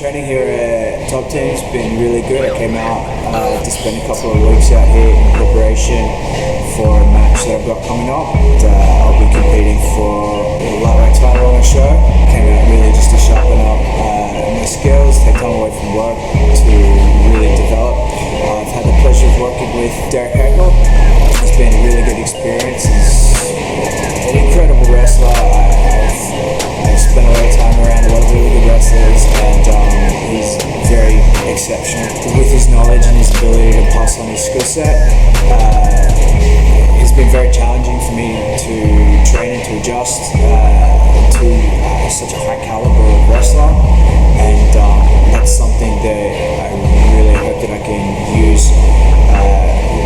Training here at Top Team's been really good. I came out to spend a couple of weeks out here in preparation for a match that I've got coming up. I'll be competing for the lightweight title on the show. Came out really just to sharpen up my skills, take time away from work to really develop. I've had the pleasure of working with Heckel. It's been a really good experience. He's an incredible wrestler. I've spent a lot of time around a lot of really good wrestlers, and he's very exceptional with his knowledge and his ability to pass on his skill set. It's been very challenging for me to train and to adjust to such a high caliber of wrestler, and that's something that I really hope that I can use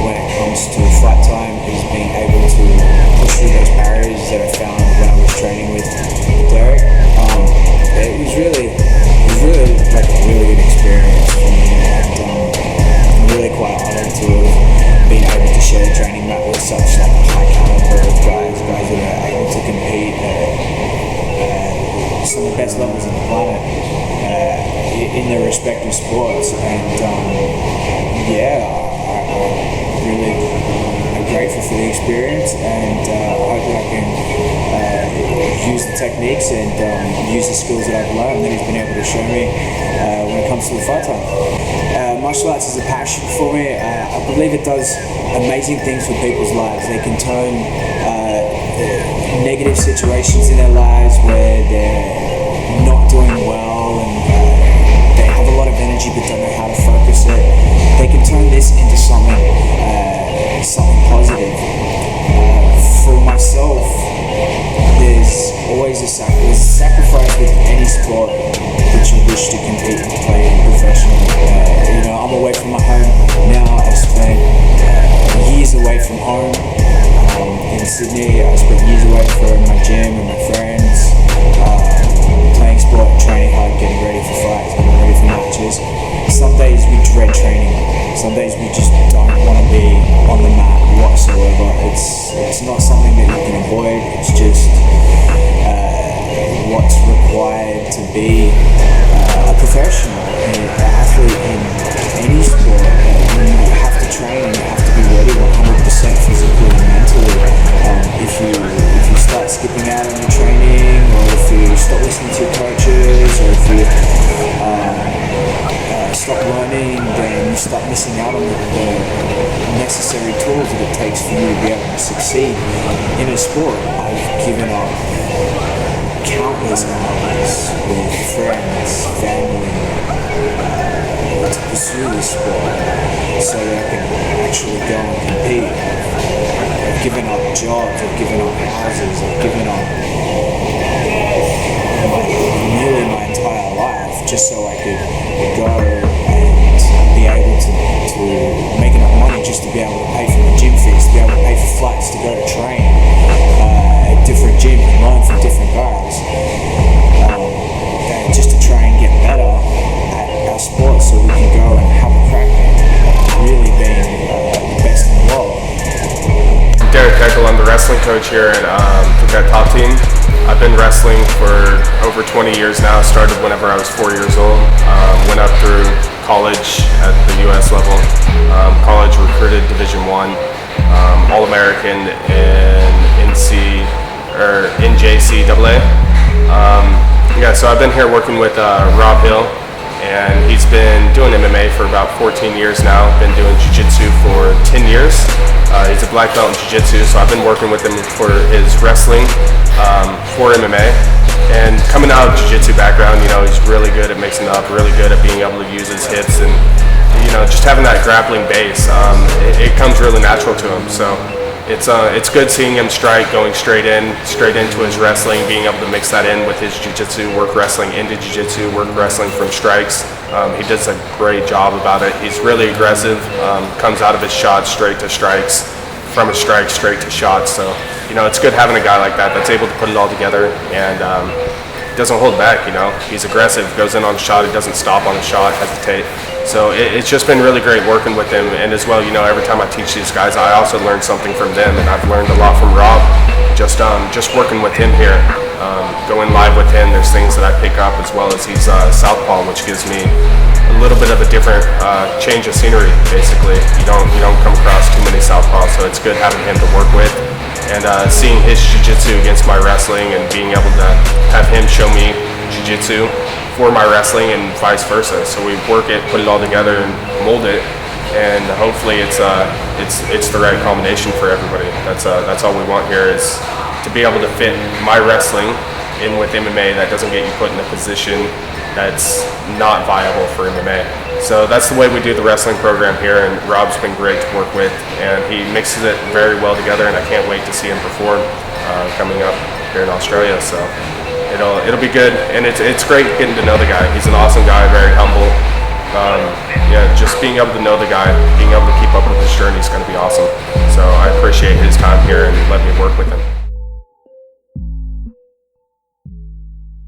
when it comes to fight time, is being able to push through those barriers that I found when I was training with Derek. It was really like a really good experience for me, and I'm really quite honoured to have been able to share the training mat with such like a high caliber of guys that are able to compete at some of the best levels on the planet in their respective sports. And I'm grateful for the experience, and I hope that I can use the techniques and use the skills that I've learned that he's been able to show me when it comes to the fight time. Martial arts is a passion for me. I believe it does amazing things for people's lives. They can turn negative situations in their lives where they're not doing well and they have a lot of energy but don't know how to focus it. They can turn this into something positive. For myself, there's always a sacrifice with any sport that you wish to compete and play in professionally. I'm away from my home now. I've spent years away from home in Sydney. I spent years away from my gym and my friends, playing sport, training hard, getting ready for fights, getting ready for matches. Some days we dread training. Some days we just don't want to be on the mat whatsoever. It's not something that you can avoid. It's just what's required to be a professional, an athlete in any sport. You have to train and you have to be ready 100% physically and mentally. If you start skipping out on your training, or if you stop listening to your coaches, or if you stop learning, then you start missing out on the necessary tools that it takes for you to be able to succeed in a sport. I've given up countless hours with friends, family, to pursue this sport so that I can actually go and compete. I've given up jobs, I've given up houses, I've given up nearly my entire life just so I could go and be able to make enough money just to be able to pay for my gym fees, to be able to pay for flights to go to train at different gyms and learn from different guys, and just to try and get better at our sport so we can go and have a crack at really being the best in the world. Derek Heckel, I'm the wrestling coach here at Phuket Top Team. I've been wrestling for over 20 years now. Started whenever I was 4 years old. Went up through college at the U.S. level. College recruited Division I, All-American in NJCAA. So I've been here working with Rob Hill, and he's been doing MMA for about 14 years now. Been doing jiu-jitsu for 10 years. He's a black belt in jiu-jitsu, so I've been working with him for his wrestling for MMA. And coming out of jiu-jitsu background, he's really good at mixing up, really good at being able to use his hips, and just having that grappling base. It comes really natural to him. So it's good seeing him strike, going straight into his wrestling, being able to mix that in with his jiu-jitsu, work wrestling into jiu-jitsu, work wrestling from strikes. He does a great job about it. He's really aggressive, comes out of his shots straight to strikes, from a strike straight to shots. So it's good having a guy like that that's able to put it all together and doesn't hold back. He's aggressive, goes in on a shot, he doesn't stop on a shot, hesitate. So it's just been really great working with him. And as well, every time I teach these guys, I also learn something from them, and I've learned a lot from Rob just working with him here. Going live with him, there's things that I pick up, as well as he's southpaw, which gives me a little bit of a different change of scenery. Basically, you don't come across too many southpaws, so it's good having him to work with. And seeing his jiu-jitsu against my wrestling, and being able to have him show me jiu-jitsu for my wrestling and vice versa. So we work it, put it all together, and mold it, and hopefully it's the right combination for everybody. That's all we want here, is to be able to fit my wrestling in with MMA that doesn't get you put in a position that's not viable for MMA. So that's the way we do the wrestling program here, and Rob's been great to work with, and he mixes it very well together, and I can't wait to see him perform coming up here in Australia. So it'll be good, and it's great getting to know the guy. He's an awesome guy, very humble. Yeah, just being able to know the guy, being able to keep up with his journey is going to be awesome. So I appreciate his time here and letting me work with him.